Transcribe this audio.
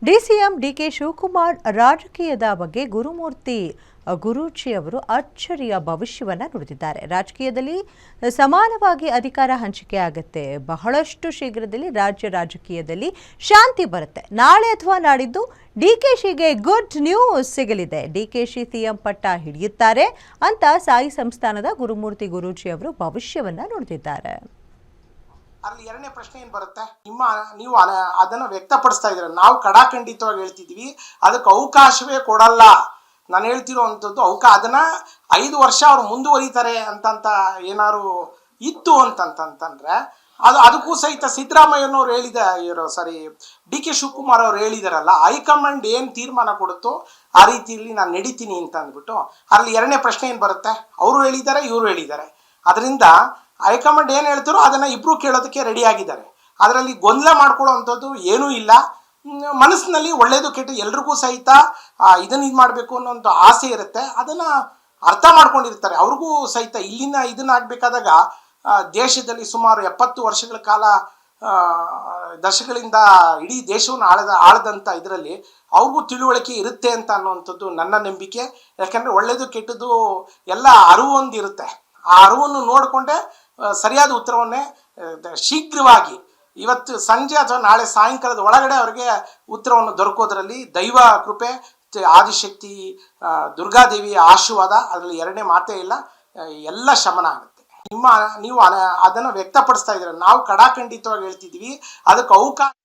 DCM DK Shivakumar ರಾಜಕೀಯದ ಬಗ್ಗೆ ಗುರುಮೂರ್ತಿ ಗುರೂಜಿಯವರು ಅಚ್ಚರಿಯ ಭವಿಷ್ಯವನ್ನ ನುಡಿದಿದ್ದಾರೆ. ರಾಜಕೀಯದಲ್ಲಿ ಸಮಾನವಾಗಿ ಅಧಿಕಾರ ಹಂಚಿಕೆ ಆಗುತ್ತೆ. ಬಹಳಷ್ಟು ಶೀಘ್ರದಲ್ಲಿ ರಾಜ್ಯ ರಾಜಕೀಯದಲ್ಲಿ ಶಾಂತಿ ಬರುತ್ತೆ. ನಾಳೆ ಅಥವಾ ನಾಡಿದ್ದು ಡಿಕೆಶಿಗೆ ಗುಡ್ ನ್ಯೂಸ್ ಸಿಗಲಿದೆ. ಡಿಕೆಶಿ ಸಿಎಂ ಪಟ್ಟ ಹಿಡಿಯುತ್ತಾರೆ ಅಂತ ಸಾಯಿ ಸಂಸ್ಥಾನದ ಗುರುಮೂರ್ತಿ ಗುರೂಜಿಯವರು ಭವಿಷ್ಯವನ್ನ ನುಡಿದಿದ್ದಾರೆ. ಅಲ್ಲಿ ಎರಡನೇ ಪ್ರಶ್ನೆ ಏನು ಬರುತ್ತೆ, ನೀವು ಅದನ್ನು ವ್ಯಕ್ತಪಡಿಸ್ತಾ ಇದ್ದೀರ. ನಾವು ಕಡಾಖಂಡಿತವಾಗಿ ಹೇಳ್ತಿದ್ವಿ, ಅದಕ್ಕೆ ಅವಕಾಶವೇ ಕೊಡಲ್ಲ. ನಾನು ಹೇಳ್ತಿರೋವಂಥದ್ದು ಅದನ್ನ 5 ವರ್ಷ ಅವ್ರು ಮುಂದುವರಿತಾರೆ ಅಂತಂತ ಏನಾದ್ರು ಇತ್ತು ಅಂತಂತಂದ್ರೆ ಅದಕ್ಕೂ ಸಹಿತ ಸಿದ್ದರಾಮಯ್ಯನವ್ರು ಡಿ ಕೆ ಶಿವಕುಮಾರ್ ಅವ್ರು ಹೇಳಿದಾರಲ್ಲ, ಹೈಕಮಾಂಡ್ ಏನು ತೀರ್ಮಾನ ಕೊಡುತ್ತೋ ಆ ರೀತಿಯಲ್ಲಿ ನಾನು ನಡೀತೀನಿ ಅಂತ ಅಂದ್ಬಿಟ್ಟು ಅಲ್ಲಿ ಎರಡನೇ ಪ್ರಶ್ನೆ ಏನು ಬರುತ್ತೆ, ಅವರು ಹೇಳಿದ್ದಾರೆ, ಇವರು ಹೇಳಿದ್ದಾರೆ. ಅದರಿಂದ ಹೈಕಮಾಂಡ್ ಏನು ಹೇಳ್ತಾರೋ ಅದನ್ನು ಇಬ್ಬರು ಕೇಳೋದಕ್ಕೆ ರೆಡಿ ಆಗಿದ್ದಾರೆ. ಅದರಲ್ಲಿ ಗೊಂದಲ ಮಾಡ್ಕೊಳ್ಳೋವಂಥದ್ದು ಏನೂ ಇಲ್ಲ. ಮನಸ್ಸಿನಲ್ಲಿ ಒಳ್ಳೇದು ಕೆಟ್ಟು ಎಲ್ರಿಗೂ ಸಹಿತ ಇದನ್ನು ಇದು ಮಾಡಬೇಕು ಅನ್ನೋ ಆಸೆ ಇರುತ್ತೆ. ಅದನ್ನು ಅರ್ಥ ಮಾಡ್ಕೊಂಡಿರ್ತಾರೆ. ಅವ್ರಿಗೂ ಸಹಿತ ಇಲ್ಲಿನ ಇದನ್ನಾಗಬೇಕಾದಾಗ ದೇಶದಲ್ಲಿ ಸುಮಾರು 70 ವರ್ಷಗಳ ಕಾಲ ದಶಕಗಳಿಂದ ಇಡೀ ದೇಶವನ್ನು ಆಳದಂಥ ಇದರಲ್ಲಿ ಅವ್ರಿಗೂ ತಿಳುವಳಿಕೆ ಇರುತ್ತೆ ಅಂತ ಅನ್ನುವಂಥದ್ದು ನನ್ನ ನಂಬಿಕೆ. ಯಾಕೆಂದರೆ ಒಳ್ಳೇದು ಕೆಟ್ಟದ್ದು ಎಲ್ಲ ಅರಿವು ಒಂದಿರುತ್ತೆ. ಆ ಅರಿವನ್ನು ನೋಡಿಕೊಂಡೆ ಸರಿಯಾದ ಉತ್ತರವನ್ನೇ ಶೀಘ್ರವಾಗಿ ಇವತ್ತು ಸಂಜೆ ಅಥವಾ ನಾಳೆ ಸಾಯಂಕಾಲದ ಒಳಗಡೆ ಅವರಿಗೆ ಉತ್ತರವನ್ನು ದೊರಕೋದ್ರಲ್ಲಿ ದೈವ ಕೃಪೆ, ಆದಿಶಕ್ತಿ ದುರ್ಗಾದೇವಿಯ ಆಶೀರ್ವಾದ, ಅದರಲ್ಲಿ ಎರಡನೇ ಮಾತೇ ಇಲ್ಲ. ಎಲ್ಲ ಶಮನ ಆಗುತ್ತೆ. ನೀವು ಅದನ್ನು ವ್ಯಕ್ತಪಡಿಸ್ತಾ ಇದ್ದೀರ. ನಾವು ಕಡಾಖಂಡಿತವಾಗಿ ಹೇಳ್ತಿದ್ವಿ, ಅದಕ್ಕೆ ಅವಕಾಶ